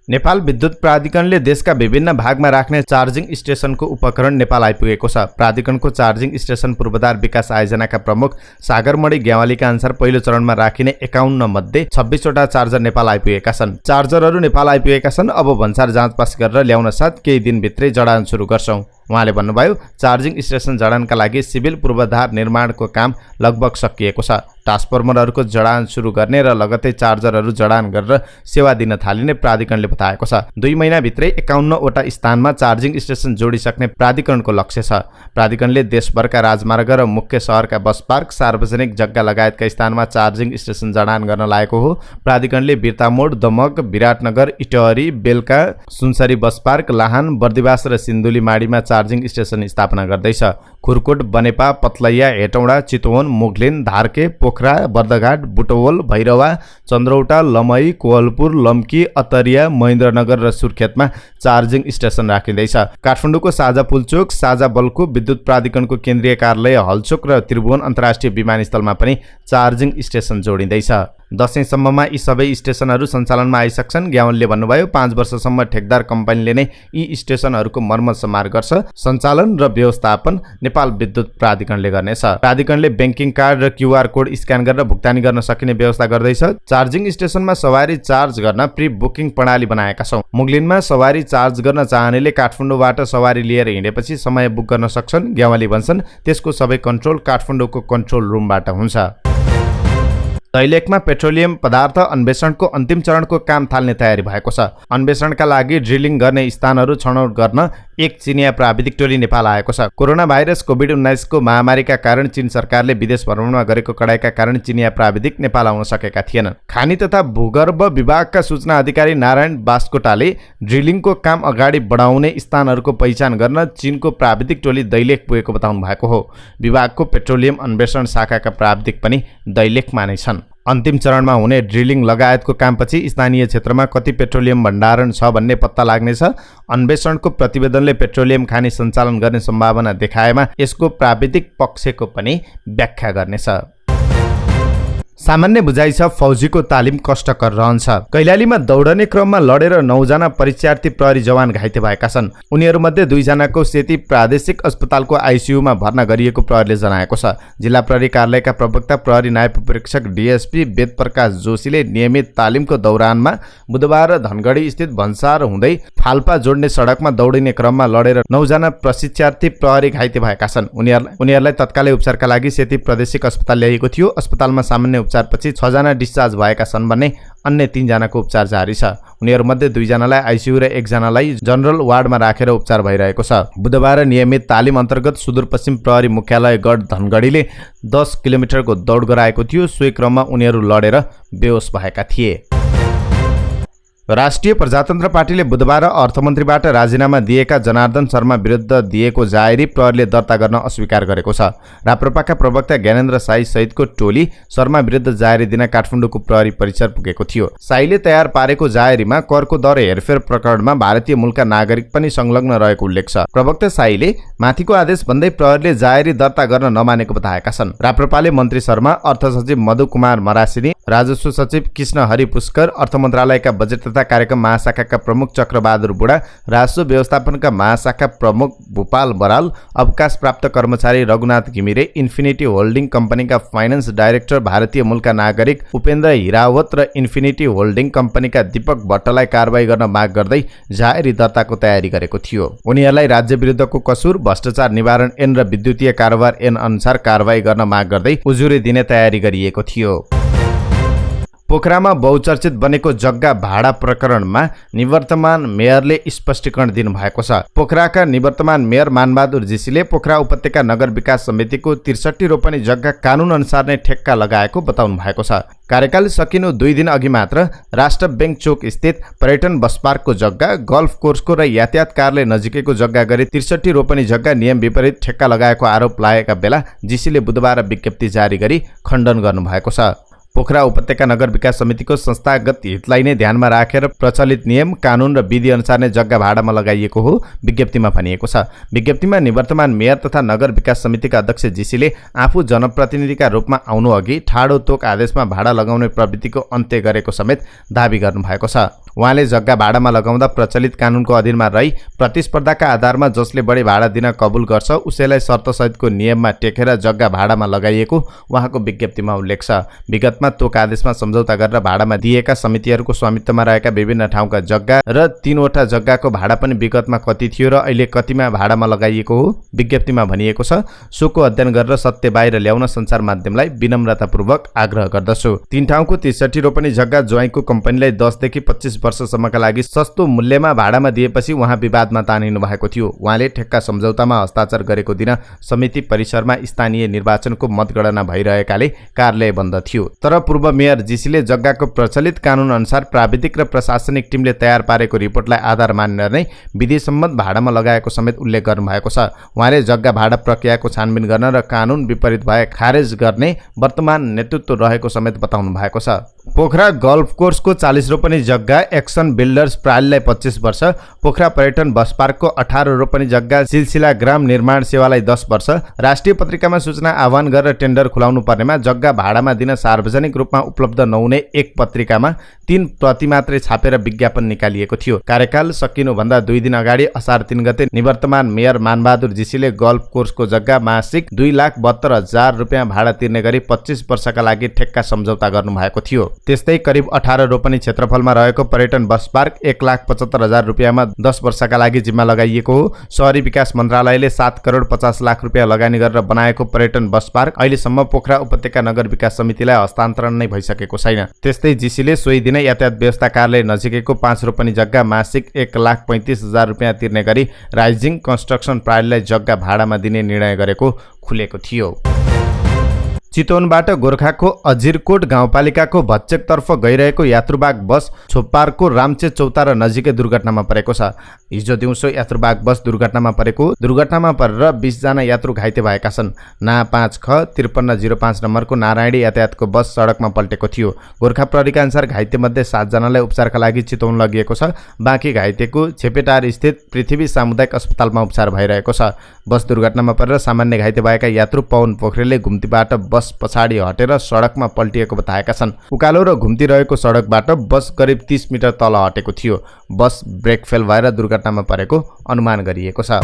नेपाल विद्युत प्राधिकरणले देशका विभिन्न भागमा राख्ने चार्जिङ स्टेसनको उपकरण नेपाल आइपुगेको छ। प्राधिकरणको चार्जिङ स्टेसन पूर्वाधार विकास आयोजनाका प्रमुख सागरमणि ग्यावालीका अनुसार पहिलो चरणमा राखिने 51 मध्ये 26 वटा चार्जर नेपाल आइपुगेका छन्। चार्जरहरू नेपाल आइपुगेका छन्। अब भन्सार जाँचपास गरेर ल्याउन साथ केही दिनभित्रै जडान सुरु गर्छौं। उहाँले भन्नुभयो, चार्जिङ स्टेसन जडानका लागि सिभिल पूर्वाधार निर्माणको काम लगभग सकिएको छ। ट्रान्सफर्मरहरूको जडान सुरु गर्ने र लगतै चार्जरहरू जडान गरेर सेवा दिन थालिने प्राधिकरणले बताएको छ। 2 महिनाभित्रै 51 वटा स्थानमा चार्जिङ स्टेसन जोडिसक्ने प्राधिकरणको लक्ष्य छ। प्राधिकरणले देशभरका राजमार्ग र मुख्य शहरका बस पार्क, सार्वजनिक जग्गा लगायतका स्थानमा चार्जिङ स्टेसन जडान गर्न लागेको हो। प्राधिकरणले बिर्तामोड, दमक, विराटनगर, इटहरी, बेलका, सुनसरी बस पार्क, लाहान, बर्दिवास र सिन्धुलीमाडीमा चार्जिङ स्टेसन स्थापना गर्दैछ। खुरकोट, बनेपा, पतलैया, हेटौडा, चितवन, मुगलिन, धारके, पोखरा, बर्दघाट, बुटवल, भैरवा, चन्द्रौटा, लमई, कोहलपुर, लम्की, अतरिया, महेन्द्रनगर र सुर्खेतमा चार्जिङ स्टेसन राखिँदैछ। काठमाडौँको साझा पुलचोक, साझा बल्कु, विद्युत प्राधिकरणको केन्द्रीय कार्यालय हलचोक र त्रिभुवन अन्तर्राष्ट्रिय विमानस्थलमा पनि चार्जिङ स्टेसन जोडिँदैछ। दशैंसम्ममा यी सबै स्टेसनहरू सञ्चालनमा आइसक्छन्। ग्यावनले भन्नुभयो, 5 वर्षसम्म ठेकदार कम्पनीले नै यी स्टेसनहरूको मर्मत समार गर्छ। सञ्चालन र व्यवस्थापन नेपाल विद्युत प्राधिकरणले गर्नेछ। प्राधिकरणले ब्याङ्किङ कार्ड र क्युआर कोड स्क्यान गरेर भुक्तानी गर्न सकिने व्यवस्था गर्दैछ। चार्जिङ स्टेसनमा सवारी चार्ज गर्न प्री बुकिङ प्रणाली बनाएका छौँ। मुगलिनमा सवारी चार्ज गर्न चाहनेले काठमाडौँबाट सवारी लिएर हिँडेपछि समय बुक गर्न सक्छन्। ग्यावली भन्छन्, त्यसको सबै कन्ट्रोल काठमाडौँको कन्ट्रोल रुमबाट हुन्छ। दैलेखमा पेट्रोलियम पदार्थ अन्वेषणको अन्तिम चरणको काम थाल्ने तयारी भएको छ। अन्वेषणका लागि ड्रिलिङ गर्ने स्थानहरू छनौट गर्न एक चिनिया प्राविधिक टोली नेपाल आएको छ। कोरोना भाइरस कोभिड-19 को महामारीका कारण चीन सरकारले विदेश भ्रमणमा गरेको कडाइका कारण चिनिया प्राविधिक नेपाल आउन सकेका थिएनन्। खानी तथा भूगर्भ विभागका सूचना अधिकारी नारायण बास्कोटाले ड्रिलिङको काम अगाडि बढाउने स्थानहरूको पहिचान गर्न चीनको प्राविधिक टोली दैलेख पुगेको बताउनु भएको हो। विभागको पेट्रोलियम अन्वेषण शाखाका प्राविधिक पनि दैलेखमा नै छन्। अन्तिम चरणमा हुने ड्रिलिङ लगायतको कामपछि स्थानीय क्षेत्रमा कति पेट्रोलियम भण्डारण छ भन्ने पत्ता लाग्नेछ। अन्वेषणको प्रतिवेदनले पेट्रोलियम खानी सञ्चालन गर्ने सम्भावना देखाएमा यसको प्राविधिक पक्षको पनि व्याख्या गर्नेछ। सामान्य बुझाइ छ, फौजीको तालिम कष्टकर रहन्छ। कैलालीमा दौडने क्रममा लडेर 9 जना परीक्षार्थी प्रहरी जवान घाइते भएका छन्। उनीहरूमध्ये 2 जनाको सेती प्रादेशिक अस्पतालको आइसियुमा भर्ना गरिएको प्रहरीले जनाएको छ। जिल्ला प्रहरी कार्यालयका प्रवक्ता प्रहरी नायब उपरीक्षक डीएसपी वेदप्रकाश जोशीले नियमित तालिमको दौरानमा बुधबार धनगढी स्थित भन्सार हुँदै फाल्पा जोड्ने सडकमा दौडिने क्रममा लडेर 9 जना प्रशिक्षार्थी प्रहरी घाइते भएका छन्। उनीहरूलाई तत्कालै उपचारका लागि सेती प्रादेशिक अस्पताल ल्याइएको थियो। अस्पतालमा सामान्य उपचारपछि 6 जना डिस्चार्ज भएका छन् भने अन्य 3 जनाको उपचार जारी छ। उनीहरूमध्ये 2 जनालाई आइसियु र 1 जनालाई जनरल वार्डमा राखेर उपचार भइरहेको छ। बुधबार नियमित तालिम अन्तर्गत सुदूरपश्चिम प्रहरी मुख्यालय गढ धनगढीले 10 किलोमिटरको दौड गराएको थियो। सोही क्रममा उनीहरू लडेर बेहोस भएका थिए। राष्ट्रिय प्रजातन्त्र पार्टीले बुधबार अर्थमन्त्रीबाट राजीनामा दिएका जनार्दन शर्मा विरुद्ध दिएको जाहेरी प्रहरीले दर्ता गर्न अस्वीकार गरेको छ। राप्रपाका प्रवक्ता ज्ञानेन्द्र साई सहितको टोली शर्मा विरुद्ध जाहेरी दिन काठमाडौँको प्रहरी परिसर पुगेको थियो। साईले तयार पारेको जाहेरीमा करको दर हेरफेर प्रकरणमा भारतीय मूलका नागरिक पनि संलग्न रहेको उल्लेख छ। प्रवक्ता साईले माथिको आदेश भन्दै प्रहरीले जाहेरी दर्ता गर्न नमानेको बताएका छन्। राप्रपाले मन्त्री शर्मा, अर्थ सचिव मधु कुमार मरासिनी, राजस्व सचिव कृष्ण हरि पुष्कर, अर्थ मन्त्रालयका बजेट तथा कार्यक्रम महाशाखाका प्रमुख चक्रबहादुर बुढा, राजस्व व्यवस्थापनका महाशाखा प्रमुख भूपाल बराल, अवकाश प्राप्त कर्मचारी रघुनाथ घिमिरे, इन्फिनिटी होल्डिङ कम्पनीका फाइनान्स डाइरेक्टर भारतीय मूलका नागरिक उपेन्द्र हिरावत र इन्फिनिटी होल्डिङ कम्पनीका दीपक भट्टलाई कारबाही गर्न माग गर्दै जाहेरी दर्ताको तयारी गरेको थियो। उनीहरूलाई राज्य विरुद्धको कसुर, भ्रष्टाचार निवारण ऐन र विद्युतीय कारोबार ऐन अनुसार कारबाही गर्न माग गर्दै उजुरी दिने तयारी गरिएको थियो। पोखरामा बहुचर्चित बनेको जग्गा भाडा प्रकरणमा निवर्तमान मेयरले स्पष्टीकरण दिनुभएको छ। पोखराका निवर्तमान मेयर मानबहादुर जीसीले पोखरा उपत्यका नगर विकास समितिको 63 रोपनी जग्गा कानुन अनुसार नै ठेक्का लगाएको बताउनु भएको छ। कार्यकाल सकिनु 2 दिन अघि मात्र राष्ट्र बैंक चोक स्थित पर्यटन बस पार्कको जग्गा, गल्फ कोर्सको र यातायात कार्यालय नजिकैको जग्गा गरी 63 रोपनी जग्गा नियम विपरीत ठेक्का लगाएको आरोप लागेका बेला जीसीले बुधबार विज्ञप्ति जारी गरी खण्डन गर्नुभएको छ। पोखरा उपत्यका नगर विकास समितिको संस्थागत हितलाई नै ध्यानमा राखेर प्रचलित नियम, कानुन र विधि अनुसार नै जग्गा भाडामा लगाइएको हो विज्ञप्तिमा भनिएको छ। विज्ञप्तिमा निवर्तमान मेयर तथा नगर विकास समितिका अध्यक्ष जीसीले आफू जनप्रतिनिधिका रूपमा आउनु अघि ठाडो तोक आदेशमा भाडा लगाउने प्रवृत्तिको अन्त्य गरेको समेत दावी गर्नुभएको छ। उहाँले जग्गा भाडामा लगाउँदा प्रचलित कानुनको अधीनमा रही प्रतिस्पर्धाका आधारमा जसले बढी भाडा दिन कबुल गर्छ उसैलाई शर्तसहितको नियममा टेकेर जग्गा भाडामा लगाइएको उहाँको विज्ञप्तिमा उल्लेख छ। विगतमा तोक आदेशमा सम्झौता गरेर भाडामा दिएका समितिहरूको स्वामित्वमा रहेका विभिन्न ठाउँका जग्गा र 3वटा जग्गाको भाडा पनि विगतमा कति थियो र अहिले कतिमा भाडामा लगाइएको हो विज्ञप्तिमा भनिएको छ। सोको अध्ययन गरेर सत्य बाहिर ल्याउन सञ्चार माध्यमलाई विनम्रतापूर्वक आग्रह गर्दछु। 3 ठाउँको 63 रोपनी जग्गा ज्वाइँको कम्पनीलाई 10 देखि 25 वर्षसम्मका लागि सस्तो मूल्यमा भाडामा दिएपछि उहाँ विवादमा तानिनु भएको थियो। उहाँले ठेक्का सम्झौतामा हस्ताक्षर गरेको दिन समिति परिसरमा स्थानीय निर्वाचनको मतगणना भइरहेकाले कार्यालय बन्द थियो। तर पूर्व मेयर जीसीले जग्गाको प्रचलित कानुन अनुसार प्राविधिक र प्रशासनिक टिमले तयार पारेको रिपोर्टलाई आधार मानेर नै विधिसम्मत भाडामा लगाएको समेत उल्लेख गर्नुभएको छ। उहाँले जग्गा भाडा प्रक्रियाको छानबिन गर्न र कानुन विपरीत भए खारेज गर्ने वर्तमान नेतृत्व रहेको समेत बताउनु भएको छ। पोखरा गल्फ कोर्सको 40 रोपनी जग्गा एक्सन बिल्डर्स प्रालीलाई 25 वर्ष, पोखरा पर्यटन बस पार्कको 18 रोपनी जग्गा सिलसिला ग्राम निर्माण सेवालाई 10 वर्ष, राष्ट्रिय पत्रिकामा सूचना आह्वान गरेर टेन्डर खुलाउनु पर्नेमा जग्गा भाडामा दिन सार्वजनिक रूपमा उपलब्ध नहुने एक पत्रिकामा 3 प्रति मात्रै छापेर विज्ञापन निकालिएको थियो। कार्यकाल सकिनुभन्दा 2 दिन अगाडि असार 3 गते निवर्तमान मेयर मानबहादुर जीसीले गल्फ कोर्सको जग्गा मासिक 2,72,000 रुपियाँ भाडा तिर्ने गरी 25 वर्षका लागि ठेक्का सम्झौता गर्नुभएको थियो। त्यस्तै करिब 18 रोपनी क्षेत्रफलमा रहेको पर्यटन बस पार्क 1,75,000 रुपियाँमा 10 वर्षका लागि जिम्मा लगाइएको हो। शहरी विकास मन्त्रालयले 7 करोड 50 लाख रुपियाँ लगानी गरेर बनाएको पर्यटन बस पार्क अहिलेसम्म पोखरा उपत्यका नगर विकास समितिलाई हस्तान्तरण नै भइसकेको छैन। त्यस्तै जीसीले सोही दिन यातायात व्यवस्था कार्यालय नजिकैको 5 रोपनी जग्गा मासिक 1,35,000 रुपियाँ तिर्ने गरी राइजिङ कन्स्ट्रक्सन प्रालीलाई जग्गा भाडामा दिने निर्णय गरेको खुलेको थियो। चितवनबाट गोर्खाको अजिरकोट गाउँपालिकाको भच्चेकतर्फ गइरहेको यात्रुवाहक बस छोपारको रामचे चौतारा नजिकै दुर्घटनामा परेको छ। हिजो दिउँसो यात्रुवाहक बस दुर्घटनामा परेको। दुर्घटनामा परेर 20 जना यात्रु घाइते भएका छन्। ना 5ख 5305 नम्बरको नारायणी यातायातको बस सडकमा पल्टेको थियो। गोर्खा प्रहरीका अनुसार घाइतेमध्ये 7 जनालाई उपचारका लागि चितवन लगिएको छ। बाँकी घाइतेको छेपेटार स्थित पृथ्वी सामुदायिक अस्पतालमा उपचार भइरहेको छ। बस दुर्घटनामा परेर सामान्य घाइते भएका यात्रु पवन पोखरेलले घुम्तीबाट बस पछाडि हटेर सडकमा पल्टिएको बताएका छन्। उकालो र घुम्ती रहेको सडकबाट बस करिब 30 मिटर तल हटेको थियो। बस ब्रेक फेल भएर दुर्घटनामा परेको अनुमान गरिएको छ।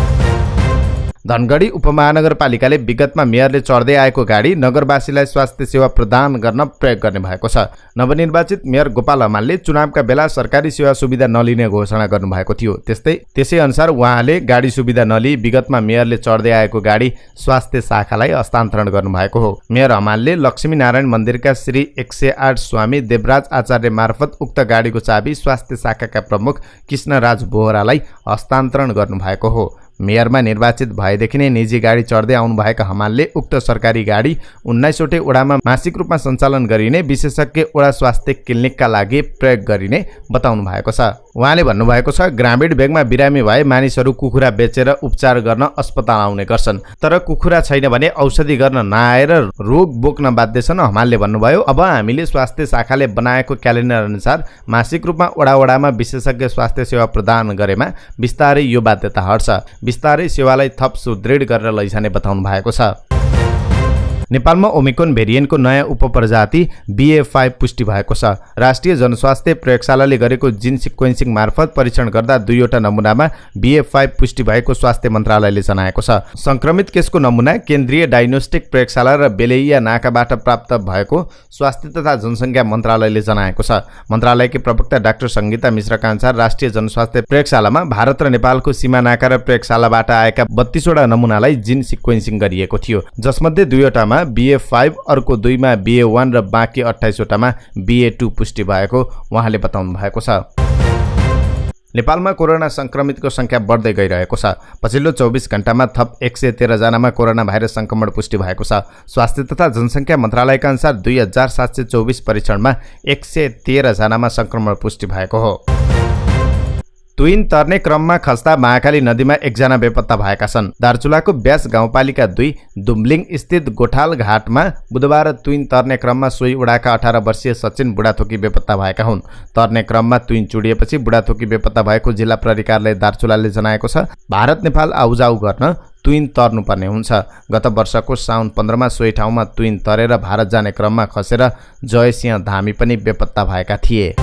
धनगढी उपमहानगरपालिकाले विगतमा मेयरले चढ्दै आएको गाडी नगरवासीलाई स्वास्थ्य सेवा प्रदान गर्न प्रयोग गर्ने भएको छ। नवनिर्वाचित मेयर गोपाल हमालले चुनावका बेला सरकारी सेवा सुविधा नलिने घोषणा गर्नुभएको थियो। त्यसै अनुसार उहाँले गाडी सुविधा नलिई विगतमा मेयरले चढ्दै आएको गाडी स्वास्थ्य शाखालाई हस्तान्तरण गर्नुभएको हो। मेयर हमालले लक्ष्मीनारायण मन्दिरका श्री 108 स्वामी देवराज आचार्य मार्फत उक्त गाडीको चाबी स्वास्थ्य शाखाका प्रमुख कृष्णराज बोहरालाई हस्तान्तरण गर्नुभएको हो। मेयरमा निर्वाचित भएदेखि नै निजी गाडी चढ्दै आउनुभएका हमालले उक्त सरकारी गाडी 19वटै ओडामा मासिक रूपमा सञ्चालन गरिने विशेषज्ञ ओडा स्वास्थ्य क्लिनिकका लागि प्रयोग गरिने बताउनु भएको छ। उहाँले भन्नुभएको छ, ग्रामीण भेगमा बिरामी भए मानिसहरू कुखुरा बेचेर उपचार गर्न अस्पताल आउने गर्छन्, तर कुखुरा छैन भने औषधि गर्न नआएर रोग बोक्न बाध्य छन्। हमालले भन्नुभयो, अब हामीले स्वास्थ्य शाखाले बनाएको क्यालेन्डर अनुसार मासिक रूपमा ओडामा विशेषज्ञ स्वास्थ्य सेवा प्रदान गरेमा बिस्तारै यो बाध्यता हट्छ। बिस्तारै सेवालाई थप सुदृढ गरेर लैजाने बताउनु भएको छ। नेपालमा ओमिक्रोन भेरिएन्टको नयाँ उपप्रजाति BA.5 पुष्टि भएको छ। राष्ट्रिय जनस्वास्थ्य प्रयोगशालाले गरेको जिन सिक्वेन्सिङ मार्फत परीक्षण गर्दा 2वटा नमुनामा BA.5 पुष्टि भएको स्वास्थ्य मन्त्रालयले जनाएको छ। संक्रमित केसको नमुना केन्द्रीय डायग्नोस्टिक प्रयोगशाला र बेलैया नाकाबाट प्राप्त भएको स्वास्थ्य तथा जनसङ्ख्या मन्त्रालयले जनाएको छ। मन्त्रालयकी प्रवक्ता डाक्टर सङ्गीता मिश्रका अनुसार राष्ट्रिय जनस्वास्थ्य प्रयोगशालामा भारत र नेपालको सीमा नाका र प्रयोगशालाबाट आएका 32वटा नमुनालाई जिन सिक्वेन्सिङ गरिएको थियो, जसमध्ये 2वटामा मा BA5, अर्को 2 मा BA1 र बाँकी 28 वटामा BA2 पुष्टि भएको उहाँले बताउनु भएको छ। नेपालमा कोरोना संक्रमितको संख्या बढ्दै गइरहेको छ। पछिल्लो 24 घण्टामा थप 113 जनामा कोरोना भाइरस संक्रमण पुष्टि भएको छ। स्वास्थ्य तथा जनसङ्ख्या मन्त्रालयका अनुसार 2724 परीक्षणमा 113 जनामा संक्रमण पुष्टि भएको हो। तुइन तर्ने क्रममा खस्दा महाकाली नदीमा एकजना बेपत्ता भएका छन्। दार्चुलाको ब्यास गाउँपालिका 2 दुम्लिङ स्थित गोठाल घाटमा बुधबार तुइन तर्ने क्रममा सोही उडाका 18 वर्षीय सचिन बुढाथोकी बेपत्ता भएका हुन्। तर्ने क्रममा तुइन चुडिएपछि बुढाथोकी बेपत्ता भएको जिल्ला प्रहरी कार्यालय दार्चुलाले जनाएको छ। भारत नेपाल आउजाउ गर्न तुइन तर्नुपर्ने हुन्छ। गत वर्षको साउन 15 मा सोही ठाउँमा तुइन तरेर भारत जाने क्रममा खसेर जयसिंह धामी पनि बेपत्ता भएका थिए।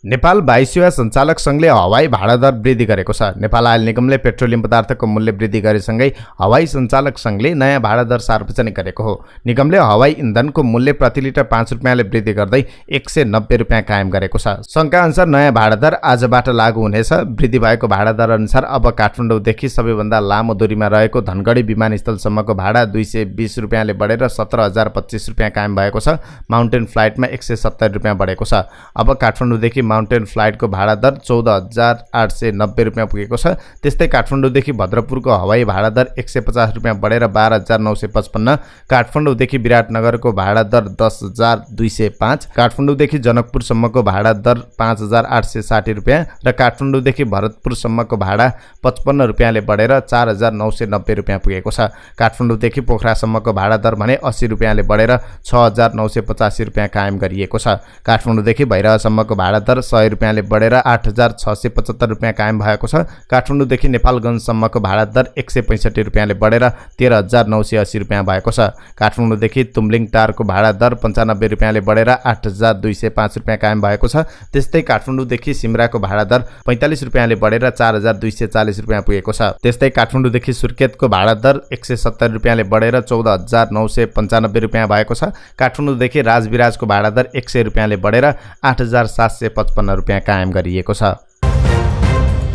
नेपाल वायुसेवा सञ्चालक सङ्घले हवाई भाडा दर वृद्धि गरेको छ। नेपाल आयल निगमले पेट्रोलियम पदार्थको मूल्य वृद्धि गरेसँगै हवाई सञ्चालक सङ्घले नयाँ भाडा दर सार्वजनिक गरेको हो। निगमले हवाई इन्धनको मूल्य प्रति लिटर 5 रुपियाँले वृद्धि गर्दै 190 रुपियाँ कायम गरेको छ। सङ्घका अनुसार नयाँ भाडा दर आजबाट लागू हुनेछ। वृद्धि भएको भाडा दर अनुसार अब काठमाडौँदेखि सबैभन्दा लामो दूरीमा रहेको धनगढी विमानस्थलसम्मको भाडा 220 रुपियाँले बढेर 17,025 रुपियाँ कायम भएको छ। माउन्टेन फ्लाइटमा 170 रुपियाँ बढेको छ। अब काठमाडौँदेखि माउन्टेन फ्लाइटको भाडा दर 14,890 रुपियाँ पुगेको छ। त्यस्तै काठमाडौँदेखि भद्रपुरको हवाई भाडा दर 150 रुपियाँ बढेर 12,955, काठमाडौँदेखि विराटनगरको भाडा दर 10,205, काठमाडौँदेखि जनकपुरसम्मको भाडा दर 5,860 रुपियाँ र काठमाडौँदेखि भरतपुरसम्मको भाडा 55 रुपियाँले बढेर 4,990 रुपियाँ पुगेको छ। काठमाडौँदेखि पोखरासम्मको भाडा दर भने 80 रुपियाँले बढेर 6,985 रुपियाँ कायम गरिएको छ। काठमाडौँदेखि भैरहसम्मको भाडा दर 100 रुपियाँले बढेर 8,675 रुपियाँ कायम भएको छ। काठमाडौँदेखि नेपालगञ्जसम्मको भाडा दर 165 रुपियाँले बढेर 13,980 रुपियाँ भएको छ। काठमाडौँदेखि तुम्लिङ टारको भाडा दर 95 रुपियाँले बढेर 8,205 रुपियाँ कायम भएको छ। त्यस्तै काठमाडौँदेखि सिमराको भाडा दर 45 रुपियाँले बढेर 4,240 रुपियाँ पुगेको छ। त्यस्तै काठमाडौँदेखि सुर्खेतको भाडा दर 170 रुपियाँले बढेर 14,995 रुपियाँ भएको छ। काठमाडौँदेखि राजविराजको भाडा दर 100 रुपियाँले बढेर 8,755 रुपियाँ कायम गरिएको छ।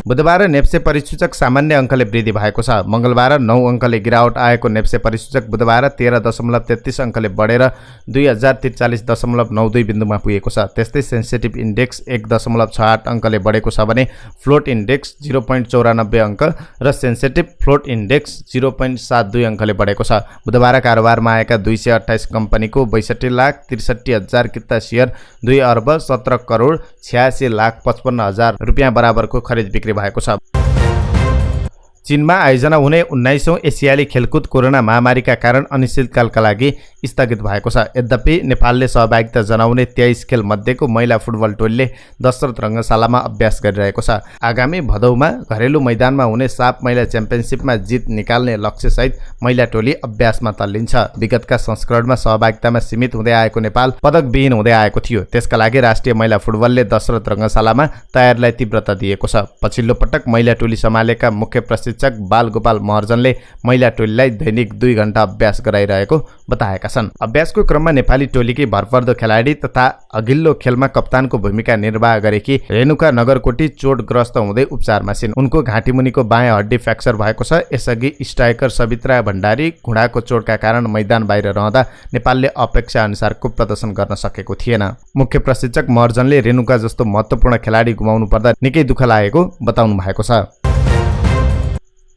बुधबार नेप्से परिसूचक सामान्य अङ्कले वृद्धि भएको छ। मङ्गलबार 9 अङ्कले गिरावट आएको नेप्से परिसूचक बुधबार 13.33 अङ्कले बढेर 2043.92 बिन्दुमा पुगेको छ। त्यस्तै सेन्सिटिभ इन्डेक्स 1.68 अङ्कले बढेको छ भने फ्लोट इन्डेक्स 0.94 अङ्क र सेन्सिटिभ फ्लोट इन्डेक्स 0.72 अङ्कले बढेको छ। बुधबार कारोबारमा आएका 228 कम्पनीको 62,63,000 किता सेयर 2 अर्ब 17 करोड 86,55,000 रुपियाँ बराबरको खरिद बिक्री भएको छ। चीनमा आयोजना हुने 19औं एसियाली खेलकुद कोरोना महामारीका कारण अनिश्चितकालका लागि स्थगित भएको छ। यद्यपि नेपालले सहभागिता जनाउने 23 खेल मध्येको महिला फुटबल टोलीले दशरथ रङ्गशालामा अभ्यास गरिरहेको छ। आगामी भदौमा घरेलु मैदानमा हुने साफ महिला च्याम्पियनसिपमा जित निकाल्ने लक्ष्यसहित महिला टोली अभ्यासमा तल्लिन्छ। विगतका संस्करणमा सहभागितामा सीमित हुँदै आएको नेपाल पदकविहीन हुँदै आएको थियो। त्यसका लागि राष्ट्रिय महिला फुटबलले दशरथ रङ्गशालामा तयारीलाई तीव्रता दिएको छ। पछिल्लो पटक महिला टोली सम्हालेका मुख्य प्रशिक्षक बालगोपाल महर्जनले महिला टोलीलाई दैनिक 2 घण्टा अभ्यास गराइरहेको बताएका छन्। अभ्यासको क्रममा नेपाली टोलीकी भरपर्दो खेलाडी तथा अघिल्लो खेलमा कप्तानको भूमिका निर्वाह गरेकी रेणुका नगरकोटी चोटग्रस्त हुँदै उपचारमा छिन्। उनको घाँटीमुनिको बायाँ हड्डी फ्र्याक्चर भएको छ। यसअघि स्ट्राइकर सवित्रा भण्डारी घुँडाको चोटका कारण मैदान बाहिर रहँदा नेपालले अपेक्षा अनुसारको प्रदर्शन गर्न सकेको थिएन। मुख्य प्रशिक्षक महर्जनले रेणुका जस्तो महत्त्वपूर्ण खेलाडी गुमाउनु पर्दा निकै दुःख लागेको बताउनु भएको छ।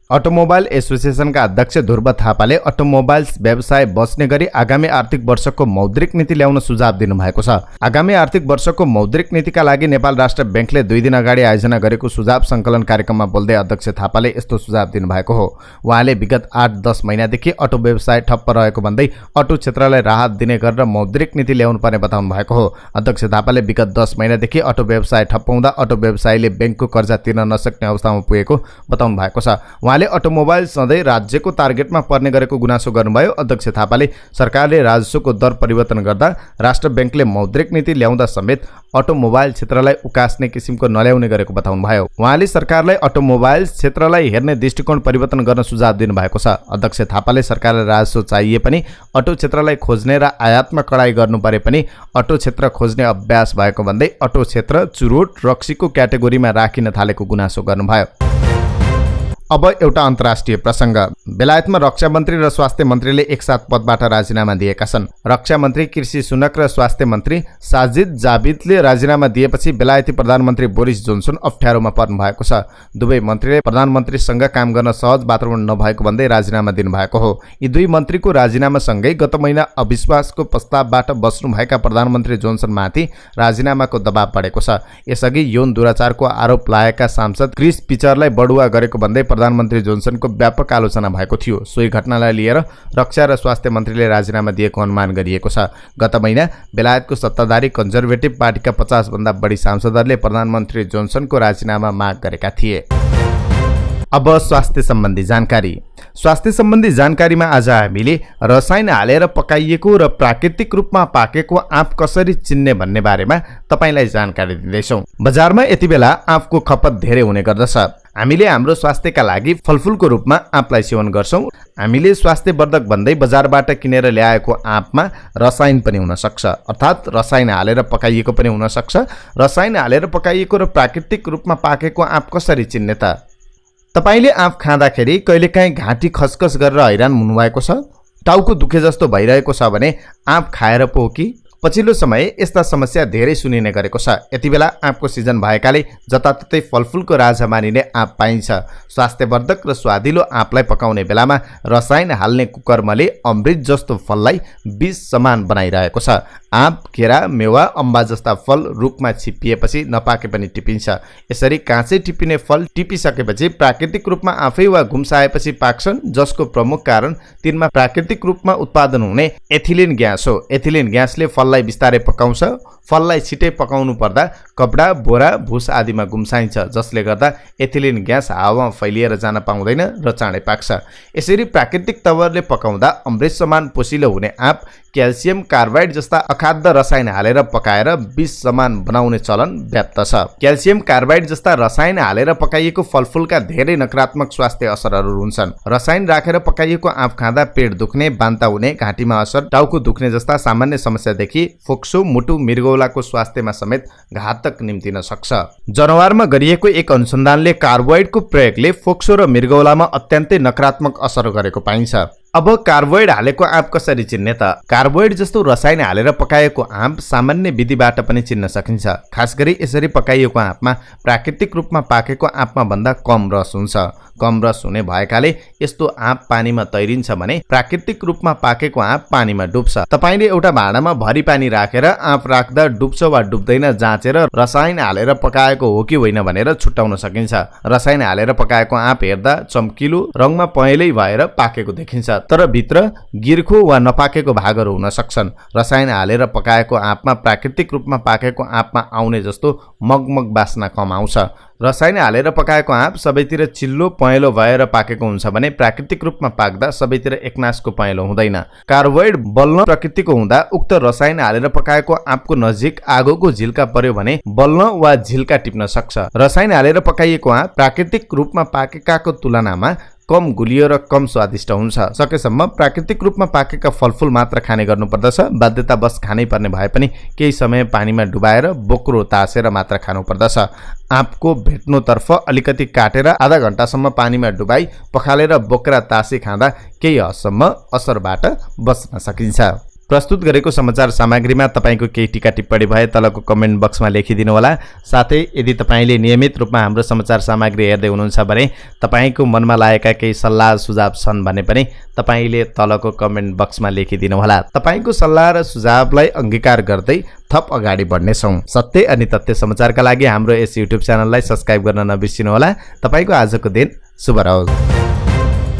अटोमोबाइल एसोसिएसनका अध्यक्ष ध्रुव थापाले अटोमोबाइल्स व्यवसाय बच्ने गरी आगामी आर्थिक वर्षको मौद्रिक नीति ल्याउन सुझाव दिनुभएको छ। आगामी आर्थिक वर्षको मौद्रिक नीतिका लागि नेपाल राष्ट्र ब्याङ्कले 2 दिन अगाडि आयोजना गरेको सुझाव सङ्कलन कार्यक्रममा बोल्दै अध्यक्ष थापाले यस्तो सुझाव दिनुभएको हो। उहाँले विगत 8-10 महिनादेखि अटो व्यवसाय ठप्प रहेको भन्दै अटो क्षेत्रलाई राहत दिने गरेर मौद्रिक नीति ल्याउनु पर्ने बताउनु भएको हो। अध्यक्ष थापाले विगत 10 महिनादेखि अटो व्यवसाय ठप्प हुँदा अटो व्यवसायीले ब्याङ्कको कर्जा तिर्न नसक्ने अवस्थामा पुगेको बताउनु भएको छ। उहाँले अटोमोबाइल सधैँ राज्यको टार्गेटमा पर्ने गरेको गुनासो गर्नुभयो। अध्यक्ष थापाले सरकारले राजस्वको दर परिवर्तन गर्दा राष्ट्र ब्याङ्कले मौद्रिक नीति ल्याउँदा समेत अटोमोबाइल क्षेत्रलाई उकास्ने किसिमको नल्याउने गरेको बताउनुभयो। उहाँले सरकारलाई अटोमोबाइल क्षेत्रलाई हेर्ने दृष्टिकोण परिवर्तन गर्न सुझाव दिनुभएको छ। अध्यक्ष थापाले सरकारलाई राजस्व चाहिए पनि अटो क्षेत्रलाई खोज्ने र आयातमा कडाई गर्नु परे पनि अटो क्षेत्र खोज्ने अभ्यास भएको भन्दै अटो क्षेत्र चुरोट रक्सीको क्याटेगोरीमा राखिन थालेको गुनासो गर्नुभयो। अब एउटा अन्तर्राष्ट्रिय प्रसङ्ग। बेलायतमा रक्षा मन्त्री र स्वास्थ्य मन्त्रीले एकसाथ पदबाट राजीनामा दिएका छन्। रक्षा मन्त्री कृषि सुनक र स्वास्थ्य मन्त्री साजिद जाविदले राजीनामा दिएपछि बेलायती प्रधानमन्त्री बोरिस जोन्सन अप्ठ्यारोमा पर्नु भएको छ। दुवै मन्त्रीले प्रधानमन्त्रीसँग काम गर्न सहज वातावरण नभएको भन्दै राजीनामा दिनुभएको हो। यी दुई मन्त्रीको राजीनामासँगै गत महिना अविश्वासको प्रस्तावबाट बस्नुभएका प्रधानमन्त्री जोन्सनमाथि राजीनामाको दबाव बढेको छ। यसअघि यौन दुराचारको आरोप लागेका सांसद क्रिस पिचरलाई बढुवा गरेको भन्दै प्रधानमन्त्री जोन्सनको व्यापक आलोचना भएको थियो। सोही घटनालाई लिएर रक्षा र स्वास्थ्य मन्त्रीले राजीनामा दिएको अनुमान गरिएको छ। गत महिना बेलायतको सत्ताधारी कन्जर्भेटिभ पार्टीका 50 भन्दा बढी सांसदहरूले प्रधानमन्त्री जोन्सनको राजीनामा माग गरेका थिए। अब स्वास्थ्य सम्बन्धी जानकारी। स्वास्थ्य सम्बन्धी जानकारीमा आज हामीले रसायन हालेर पकाइएको र प्राकृतिक रूपमा पाकेको आँप कसरी चिन्ने भन्ने बारेमा तपाईलाई जानकारी दिँदैछौँ। बजारमा यति बेला आँपको खपत धेरै हुने गर्दछ। हामीले हाम्रो स्वास्थ्यका लागि फलफुलको रूपमा आँपलाई सेवन गर्छौँ। हामीले स्वास्थ्यवर्धक भन्दै बजारबाट किनेर ल्याएको आँपमा रसायन पनि हुन सक्छ, अर्थात् रसायन हालेर पकाइएको पनि हुन सक्छ। रसायन हालेर पकाइएको र प्राकृतिक रूपमा पाकेको आँप कसरी चिन्ने त? तपाईले आँप खाँदाखेरि कहिलेकाहीँ घाँटी खसखस गरेर हैरान हुनुभएको छ? टाउको दुखे जस्तो भइरहेको छ भने आँप खाएर पो कि? पछिल्लो समय यस्ता समस्या धेरै सुनिने गरेको छ। यति बेला आँपको सिजन भएकाले जताततै फलफुलको राजा मानिने आँप पाइन्छ। स्वास्थ्यवर्धक र स्वादिलो आँपलाई पकाउने बेलामा रसायन हाल्ने कुकर्मले अमृत जस्तो फललाई विष समान बनाइरहेको छ। आँप, केरा, मेवा, अम्बा जस्ता फल रुखमा छिप्पिएपछि नपाके पनि टिपिन्छ। यसरी काँचै टिपिने फल टिपिसकेपछि प्राकृतिक रूपमा आफै वा घुम्साएपछि पाक्छन्, जसको प्रमुख कारण तिनमा प्राकृतिक रूपमा उत्पादन हुने एथिलिन ग्यास हो। एथिलिन ग्यासले फललाई बिस्तारै पकाउँछ। फललाई छिटै पकाउनु पर्दा कपडा, बोरा, भुस आदिमा गुम्साइन्छ, जसले गर्दा एथिलिन ग्यास हावामा फैलिएर जान पाउँदैन र चाँडै पाक्छ। यसरी प्राकृतिक तवरले पकाउँदा अमृत समान पोसिलो हुने आँप क्याल्सियम कार्बाइड जस्ता अखाद्य रसायन हालेर पकाएर विष समान बनाउने चलन व्याप्त छ। क्याल्सियम कार्बाइड जस्ता रसायन हालेर पकाइएको फलफुलका धेरै नकारात्मक स्वास्थ्य असरहरू हुन्छन्। रसायन राखेर पकाइएको आँप खाँदा पेट दुख्ने, बान्ता हुने, घाँटीमा असर, टाउको दुख्ने जस्ता सामान्य समस्यादेखि फोक्सो, मुटु, मृगौलाको स्वास्थ्यमा समेत घातक निम्तिन सक्छ। जनावरमा गरिएको एक अनुसन्धानले कार्बोहाइड्रेटको प्रयोगले फोक्सो र मृगौलामा अत्यन्तै नकारात्मक असर गरेको पाइन्छ। अब कार्बोहाइड्रेट हालेको आँप कसरी चिन्ने त? कार्बोहाइड्रेट जस्तो रसायन हालेर पकाएको आँप सामान्य विधिबाट पनि चिन्न सकिन्छ। खास गरी यसरी पकाइएको आँपमा प्राकृतिक रूपमा पाकेको आँपमा भन्दा कम रस हुन्छ। कम रस हुने भएकाले यस्तो आँप पानीमा तैरिन्छ भने प्राकृतिक रूपमा पाकेको आँप पानीमा डुब्छ। तपाईले एउटा भाँडामा भरी पानी राखेर आँप राख्दा डुब्छ वा डुब्दैन जाँचेर रसायन हालेर पकाएको हो कि होइन भनेर छुट्याउन सकिन्छ। रसायन हालेर पकाएको आँप हेर्दा चम्किलो, रङमा पहेँलै भएर पाकेको देखिन्छ, तर भित्र गिर्खो वा नपाकेको भागहरू हुन सक्छन्। रसायन हालेर पकाएको आँपमा प्राकृतिक रूपमा पाकेको आँपमा आउने जस्तो मगमग बास्ना कम आउँछ। रसायन हालेर पकाएको आँप सबैतिर चिल्लो पहेँलो भएर पाकेको हुन्छ भने प्राकृतिक रूपमा पाक्दा सबैतिर एकनासको पहेँलो हुँदैन। कार्बोहाइड्रेट बल्न प्रकृतिको हुँदा उक्त रसायन हालेर पकाएको आँपको नजिक आगोको झिल्का पर्यो भने बल्न वा झिल्का टिप्न सक्छ। रसायन हालेर पकाइएको आँप प्राकृतिक रूपमा पाकेकाको तुलनामा कम गुलियो र कम स्वादिष्ट हुन्छ। सकेसम्म प्राकृतिक रूपमा पाकेका फलफुल मात्र खाने गर्नुपर्दछ। बाध्यतावश खानै पर्ने भए पनि केही समय पानीमा डुबाएर बोक्रो तासेर मात्र खानुपर्दछ। आँपको भेट्नोतर्फ अलिकति काटेर आधा घण्टासम्म पानीमा डुबाई पखालेर बोक्रा तासी खाँदा केही हदसम्म असरबाट बच्न सकिन्छ। प्रस्तुत गरेको समाचार सामग्रीमा तपाईको केही टिका टिप्पणी भए तलको कमेन्ट बक्समा लेखिदिनु होला। साथै यदि तपाईले नियमित रूपमा हाम्रो समाचार सामग्री हेर्दै हुनुहुन्छ भने तपाईको मनमा लागेका केही सल्लाह सुझाव छन् भने पनि तपाईले तलको कमेन्ट बक्समा लेखिदिनु होला। तपाईको सल्लाह र सुझावलाई अंगीकार गर्दै थप अगाडि बढ्नेछौँ। सत्य अनि तथ्य समाचारका लागि हाम्रो यस युट्युब च्यानललाई सब्स्क्राइब गर्न नबिर्सिनु होला। तपाईको आजको दिन शुभ रहोस्।